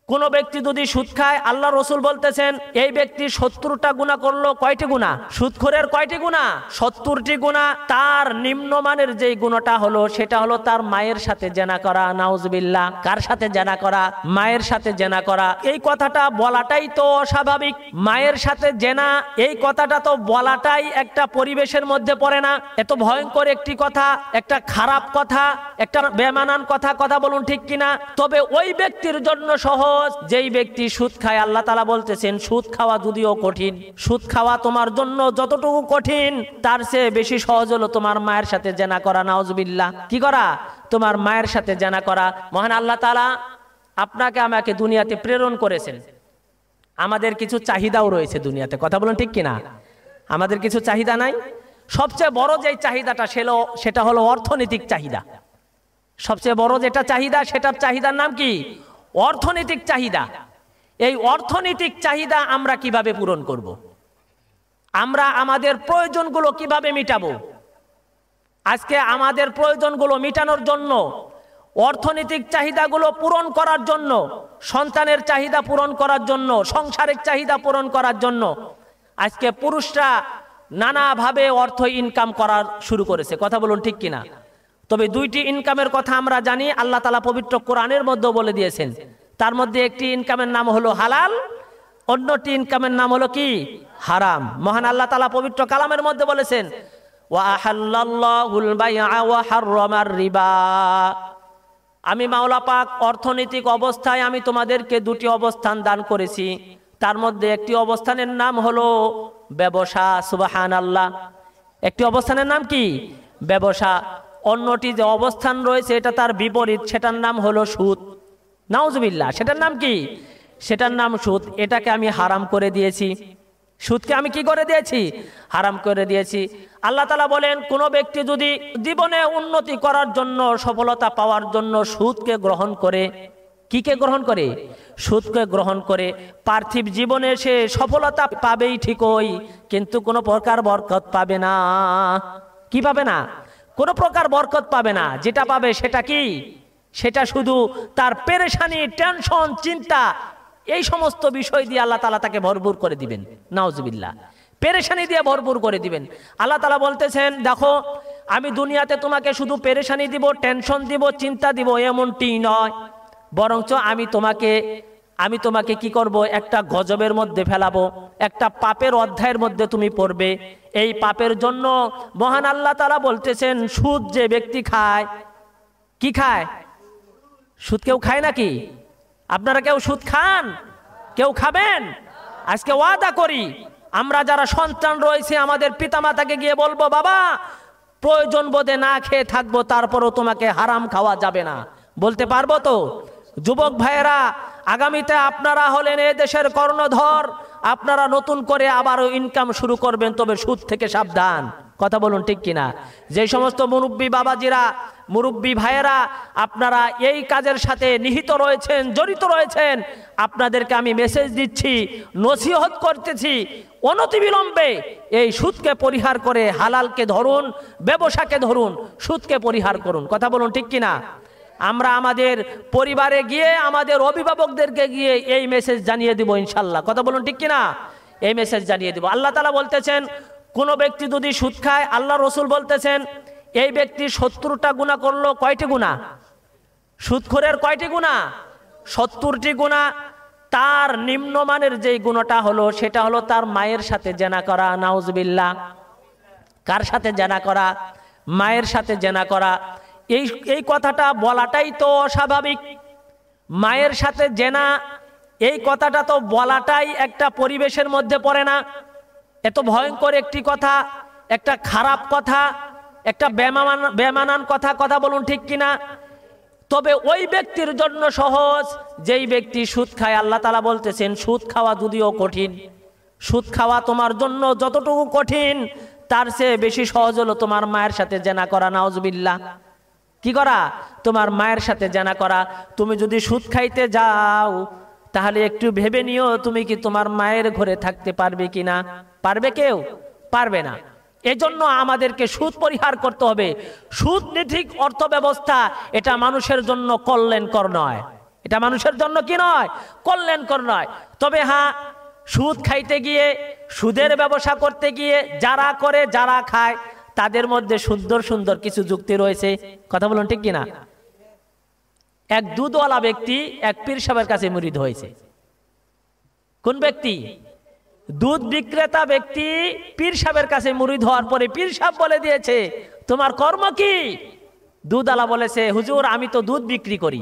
কোন ব্যক্তি যদি সুদ খায়, আল্লাহ রসুল বলতেছেন এই ব্যক্তি 70টা গুনাহ করলো। কয়টি গুনাহ? সুদখোরের কয়টি গুনাহ? 70টি গুনাহ। তার নিম্নমানের যেই গুনাহটা হলো সেটা হলো তার মায়ের সাথে জেনা করা। নাউজুবিল্লাহ। কার সাথে জেনা করা? মায়ের সাথে জেনা করা। এই কথাটা বলাটাই তো অস্বাভাবিক। মায়ের সাথে জেনা, এই কথাটা তো বলাটাই একটা পরিবেশের মধ্যে পড়ে না। এত ভয়ঙ্কর একটি কথা, একটা খারাপ কথা, একটা বেমানান কথা। কথা বলুন ঠিক কিনা? তবে ওই ব্যক্তির জন্য সহজ যেই ব্যক্তি সুদ খায়। আল্লাহ তাআলা বলতেছেন সুদ খাওয়া যদিও কঠিন, সুদ খাওয়া তোমার জন্য যতটুকু কঠিন তার চেয়ে বেশি সহজ হলো তোমার মায়ের সাথে জেনা করা। নাউজুবিল্লাহ। কি করা? তোমার মায়ের সাথে জেনা করা। মহান আল্লাহ তাআলা আপনাকে আমাকে দুনিয়াতে প্রেরণ করেছেন। আমাদের কিছু চাহিদাও রয়েছে দুনিয়াতে। কথা বলুন ঠিক কিনা? আমাদের কিছু চাহিদা নাই? সবচেয়ে বড় যেই চাহিদাটা সেটা হলো অর্থনৈতিক চাহিদা। সবচেয়ে বড় যেটা চাহিদা, সেটার চাহিদার নাম কি? অর্থনৈতিক চাহিদা। এই অর্থনৈতিক চাহিদা আমরা কিভাবে পূরণ করব? আমরা আমাদের প্রয়োজনগুলো কিভাবে মিটাবো? আজকে আমাদের প্রয়োজনগুলো মিটানোর জন্য, অর্থনৈতিক চাহিদাগুলো পূরণ করার জন্য, সন্তানের চাহিদা পূরণ করার জন্য, সংসারের চাহিদা পূরণ করার জন্য আজকে পুরুষরা নানাভাবে অর্থ ইনকাম করা শুরু করেছে। কথা বলুন ঠিক কিনা? তবে দুইটি ইনকামের কথা আমরা জানি, আল্লাহ তাআলা পবিত্র কোরআনের মধ্যে বলে দিয়েছেন। তার মধ্যে একটি ইনকামের নাম হলো হালাল, অন্যটি ইনকামের নাম হলো কি? হারাম। মহান আল্লাহ তাআলা পবিত্র কালামের মধ্যে বলেছেন ওয়া আহাল্লাল্লাহুল বাইআ ওয়া হাররামার রিবা। আমি মাওলা পাক অর্থনৈতিক অবস্থায় আমি তোমাদেরকে দুটি অবস্থান দান করেছি। তার মধ্যে একটি অবস্থানের নাম হলো ব্যবসা। সুবহানাল্লাহ। একটি অবস্থানের নাম কি? ব্যবসা। অন্যটি যে অবস্থান রয়েছে এটা তার বিপরীত, সেটার নাম হলো সুদ। নাউজুবিল্লাহ। সেটার নাম কি? সেটার নাম সুদ। এটাকে আমি হারাম করে দিয়েছি। সুদকে আমি কি করে দিয়েছি? হারাম করে দিয়েছি। আল্লাহ তাআলা বলেন কোন ব্যক্তি যদি জীবনে উন্নতি করার জন্য, সফলতা পাওয়ার জন্য সুদকে গ্রহণ করে, কিকে গ্রহণ করে? সুদকে গ্রহণ করে, পার্থিব জীবনে সে সফলতা পাবেই ঠিকই, কিন্তু কোনো প্রকার বরকত পাবে না। কি পাবে না? কোনো প্রকার বরকত পাবে না। যেটা পাবে সেটা কি? সেটা শুধু তার পেরেশানি, টেনশন, চিন্তা, এই সমস্ত বিষয় দিয়ে আল্লাহ তাআলা তাকে ভরপুর করে দিবেন। নাউজুবিল্লাহ। পেরেশানি দিয়ে ভরপুর করে দিবেন। আল্লাহ তাআলা বলতেছেন দেখো আমি দুনিয়াতে তোমাকে শুধু পেরেশানি দিব, টেনশন দিব, চিন্তা দিব, এমনটি নয়, বরঞ্চ আমি তোমাকে কি করব? একটা গজবের মধ্যে ফেলাবো, একটা পাপের অধ্যায়ের মধ্যে তুমি পড়বে। এই পাপের জন্য মহান আল্লাহ তাআলা বলতেছেন সুদ যে ব্যক্তি খায়, কি খায়? সুদ কেউ খায় নাকি? আপনারা কেউ সুদ খান? কেউ খাবেন? আজকে ওয়াদা করি আমরা যারা সন্তান রয়েছে আমাদের পিতামাতাকে গিয়ে বলবো বাবা প্রয়োজন বোধে না খেয়ে থাকবো, তারপরও তোমাকে হারাম খাওয়া যাবে না। বলতে পারবো তো? যুবক ভাইয়েরা, আগামীতে আপনারা হলেন এ দেশের কর্ণধর। আপনারা নতুন করে আবারও ইনকাম শুরু করবেন, তবে সুদ থেকে সাবধান। কথা বলুন ঠিক কিনা? যে সমস্ত মুরব্বী বাবাজিরা, মুরব্বী ভাইয়েরা আপনারা এই কাজের সাথে নিহিত রয়েছেন, জড়িত রয়েছেন, আপনাদেরকে আমি মেসেজ দিচ্ছি, নসিহত করতেছি, অনতিবিলম্বে এই সুদকে পরিহার করে হালালকে ধরুন, ব্যবসাকে ধরুন, সুদকে পরিহার করুন। কথা বলুন ঠিক কিনা? আমরা আমাদের পরিবারে গিয়ে, আমাদের অভিভাবকদেরকে গিয়ে এই মেসেজ জানিয়ে দিব ইনশাল্লাহ। কথা বলুন ঠিক কিনা? এই মেসেজ জানিয়ে দিব। আল্লাহ তাআলা বলতেছেন কোন ব্যক্তি যদি সুদ খায়, আল্লাহ রসুল বলতেছেন এই ব্যক্তি 70টা গুনাহ করলো। কয়টি গুনাহ? সুদখোরের কয়টি গুনাহ? 70টি গুনাহ। তার নিম্নমানের যেই গুনাহটা হলো সেটা হলো তার মায়ের সাথে জেনা করা। নাউজুবিল্লাহ। কার সাথে জেনা করা? মায়ের সাথে জেনা করা। এই কথাটা বলাটাই তো অস্বাভাবিক। মায়ের সাথে জেনা, এই কথাটা তো বলাটাই একটা পরিবেশের মধ্যে পড়ে না। এত ভয়ঙ্কর একটি কথা, একটা খারাপ কথা, একটা বেমানান কথা। কথা বলুন ঠিক কিনা? তবে ওই ব্যক্তির জন্য সহজ যেই ব্যক্তি সুদ খায়। আল্লাহ তাআলা বলতেছেন সুদ খাওয়া যদিও কঠিন, সুদ খাওয়া তোমার জন্য যতটুকু কঠিন তার চেয়ে বেশি সহজ হলো তোমার মায়ের সাথে জেনা করা। নাউজুবিল্লাহ। কি করা? তোমার মায়ের সাথে জেনা করা। তুমি যদি সুদ খাইতে যাও তাহলে একটু ভেবে নিও তুমি কি তোমার মায়ের ঘরে থাকতে পারবে কিনা? পারবে? কেউ পারবে না। এজন্য আমাদেরকে সুদ পরিহার করতে হবে। সুদ নীতিক অর্থ ব্যবস্থা এটা মানুষের জন্য কল্যাণকর নয়। এটা মানুষের জন্য কি নয়, কল্যাণকর নয়। তবে হ্যাঁ, সুদ খাইতে গিয়ে, সুদের ব্যবসা করতে গিয়ে যারা করে, যারা খায়, তাদের মধ্যে সুন্দর সুন্দর কিছু যুক্তি রয়েছে। কথা বলুন ঠিক কিনা? এক দুধওয়ালা ব্যক্তি এক পীর সাহেবের কাছে মুরিদ হয়েছে। কোন ব্যক্তি? দুধ বিক্রেতা ব্যক্তি পীর সাহেবের কাছে মুরিদ হওয়ার পরে পীর সাহেব বলে দিয়েছে, তোমার কর্ম কি? দুধওয়ালা বলেছে, হুজুর আমি তো দুধ বিক্রি করি।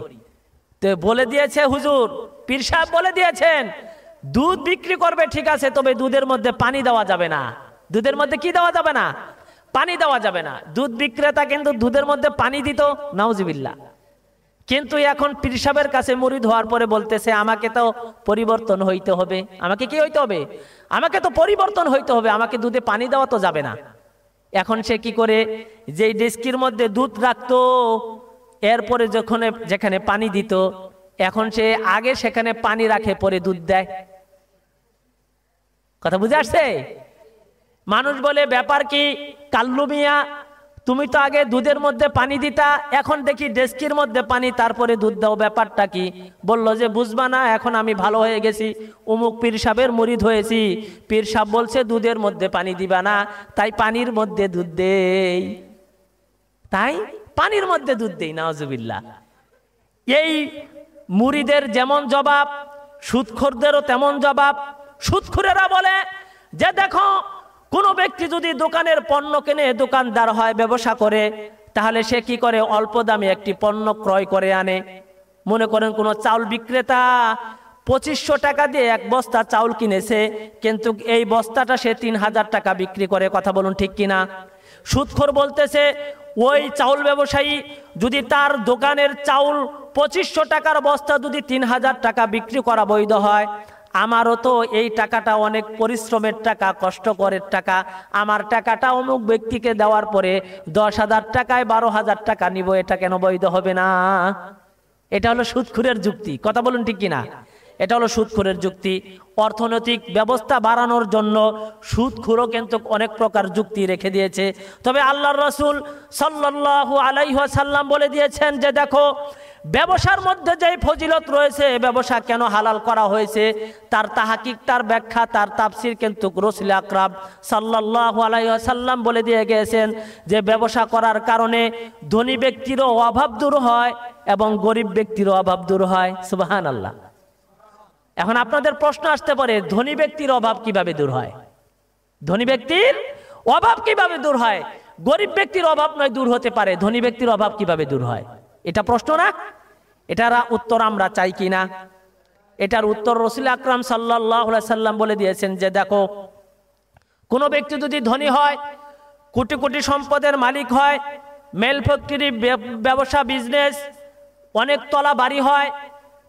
তো বলে দিয়েছে হুজুর, পীর সাহেব বলে দিয়েছেন, দুধ বিক্রি করবে ঠিক আছে, তবে দুধের মধ্যে পানি দেওয়া যাবে না। দুধের মধ্যে কি দেওয়া যাবে না? পানি দেওয়া যাবে না। দুধ বিক্রেতা কিন্তু দুধের মধ্যে পানি দিত, নাউজুবিল্লাহ। কিন্তু এখন পীর সাহেবের কাছে মুরিদ হওয়ার পরে বলতেছে, আমাকে তো পরিবর্তন হইতে হবে। আমাকে কি হইতে হবে? আমাকে তো পরিবর্তন হইতে হবে, আমাকে দুধে পানি দেওয়া তো যাবে না। এখন সে কি করে, যেই ডেস্কির মধ্যে দুধ রাখতো, এরপরে যখন যেখানে পানি দিত, এখন সে আগে সেখানে পানি রাখে, পরে দুধ দেয়। কথা বুঝে আসছে? মানুষ বলে, ব্যাপার কি কাল্লু মিয়া, তুমি তো আগে দুধের মধ্যে পানি দিতা, এখন দেখি ডেস্কির মধ্যে পানি, তারপরে দুধ দাও, ব্যাপারটা কি? বলল যে বুঝবা না, এখন আমি ভালো হয়ে গেছি, অমুক পীর সাহেবের মুরিদ হয়েছি, পীর সাহেব বলছে দুধের মধ্যে পানি দিবা না, তাই পানির মধ্যে দুধ দেই, তাই পানির মধ্যে দুধ দেই। নাউজুবিল্লাহ। এই মুরিদের যেমন জবাব, সুদখোরদেরও তেমন জবাব। সুদখোরেরা বলে যে দেখো, কোনো ব্যক্তি যদি দোকানের পণ্য কেনে, দোকানদার হয়, ব্যবসা করে, তাহলে সে কি করে, অল্প দামে একটি পণ্য ক্রয় করে আনে। মনে করেন কোনো চাউল বিক্রেতা 2500 টাকা দিয়ে এক বস্তা চাউল কিনেছে, কিন্তু এই বস্তাটা সে 3000 টাকা বিক্রি করে। কথা বলুন ঠিক কিনা? সুদখোর বলতেছে, ওই চাউল ব্যবসায়ী যদি তার দোকানের চাউল 2500 টাকার বস্তা যদি 3000 টাকা বিক্রি করা বৈধ হয়, আমারও তো এই টাকাটা অনেক পরিশ্রমের টাকা, কষ্টকরের টাকা, আমার টাকাটা অমুক ব্যক্তিকে দেওয়ার পরে 10,000 টাকায় 12,000 টাকা নিব, এটা কেন বৈধ হবে না? এটা হলো সুদখোরের যুক্তি। কথা বলুন ঠিক কিনা? এটা হলো সুদখোরের যুক্তি। অর্থনৈতিক ব্যবস্থা বাড়ানোর জন্য সুদখোরও কিন্তু অনেক প্রকার যুক্তি রেখে দিয়েছে। তবে আল্লাহর রাসূল সাল্লাল্লাহু আলাইহি ওয়াসাল্লাম বলে দিয়েছেন যে দেখো, ব্যবসার মধ্যে যেই ফজিলত রয়েছে, ব্যবসা কেন হালাল করা হয়েছে, তার তাহকিক, তার ব্যাখ্যা, তার তাফসীর কিন্তু রাসূল আকরাম সাল্লাল্লাহু আলাইহি ওয়াসাল্লাম বলে দিয়ে গিয়েছেন যে ব্যবসা করার কারণে ধনী ব্যক্তিরও অভাব দূর হয় এবং গরিব ব্যক্তিরও অভাব দূর হয়। সুবহানাল্লাহ। এখন আপনাদের প্রশ্ন আসতে পারে, ধনী ব্যক্তির অভাব কিভাবে দূর হয়? ধনী ব্যক্তির অভাব কিভাবে দূর হয়? গরিব ব্যক্তির অভাব নয় দূর হতে পারে, ধনী ব্যক্তির অভাব কিভাবে দূর হয়? এটা প্রশ্ন না? এটার উত্তর আমরা চাই কিনা? এটার উত্তর রাসূল আকরাম সাল্লাল্লাহু আলাইহি সাল্লাম বলে দিয়েছেন যে দেখো, কোনো ব্যক্তি যদি ধনী হয়, কোটি কোটি সম্পদের মালিক হয়, মেল ফ্যাক্টরি ব্যবসা, বিজনেস, অনেক তলা বাড়ি হয়,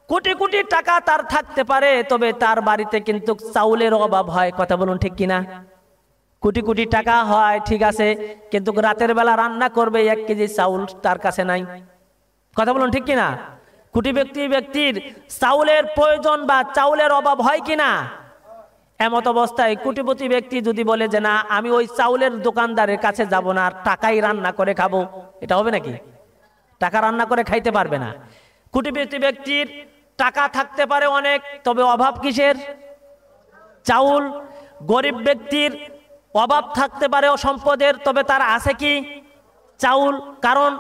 কোটি কোটি টাকা তার থাকতে পারে, তবে তার বাড়িতে কিন্তু চাউলের অভাব হয়। কথা বলুন ঠিক কিনা? কোটি কোটি টাকা হয় ঠিক আছে, কিন্তু রাতের বেলা রান্না করবে 1 কেজি চাউল তার কাছে নাই। কথা বলুন ঠিক কিনা? কোটি ব্যক্তির চাউলের প্রয়োজন বা চাউলের অভাব হয় কিনা? এমত অবস্থায় কোটিপতি ব্যক্তি যদি বলে যে না, আমি ওই চাউলের দোকানদারের কাছে যাব না, আর টাকাই রান্না করে খাবো, এটা হবে নাকি? টাকা রান্না করে খাইতে পারবে না। কোটিপতি ব্যক্তির টাকা থাকতে পারে অনেক, তবে অভাব কিসের? চাউল। গরিব ব্যক্তির অভাব থাকতে পারে সম্পদের, তবে তার আছে কি? চাউল। কারণ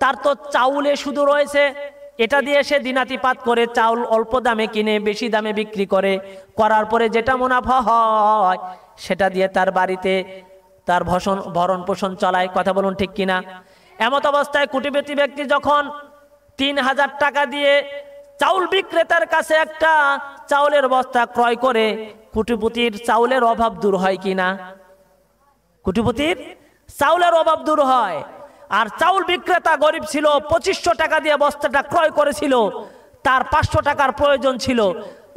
তার তো চাউলে শুধু রয়েছে, এটা দিয়ে সে দিনাতিপাত করে চাউল অল্প দামে কিনে বেশি দামে বিক্রি করে, করার পরে যেটা মুনাফা হয় সেটা দিয়ে তার বাড়িতে তার ভরণ পোষণ চালায়। কথা বলুন ঠিক কিনা? এমত অবস্থায় কোটিপতি ব্যক্তি যখন 3000 টাকা দিয়ে চাউল বিক্রেতার কাছে একটা চাউলের বস্তা ক্রয় করে, কোটিপতির চাউলের অভাব দূর হয় কিনা? কোটিপতির চাউলের অভাব দূর হয়। আর চাউল বিক্রেতা গরিব ছিল, 2500 টাকা দিয়ে বস্তাটা ক্রয় করেছিল, তার 500 টাকার প্রয়োজন ছিল।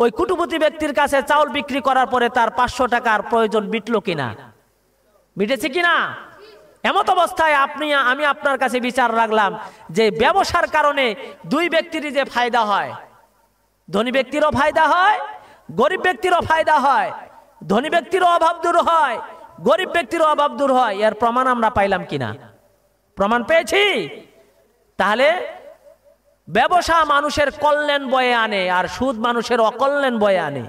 ওই কোটিপতি ব্যক্তির কাছে চাউল বিক্রি করার পরে তার 500 টাকার প্রয়োজন মিটলো কিনা? মিটেছে কিনা? এমত অবস্থায় আমি আপনার কাছে বিচার রাখলাম যে ব্যবসার কারণে দুই ব্যক্তিরই যে ফায়দা হয়, ধনী ব্যক্তিরও ফায়দা হয়, গরিব ব্যক্তিরও ফায়দা হয়, ধনী ব্যক্তিরও অভাব দূর হয়, গরিব ব্যক্তিরও অভাব দূর হয়। এর প্রমাণ আমরা পাইলাম কিনা? প্রমাণ পেয়েছি। তাহলে ব্যবসা মানুষের কল্যাণ বয়ে আনে আর সুদ মানুষের অকল্যাণ বয়ে আনে।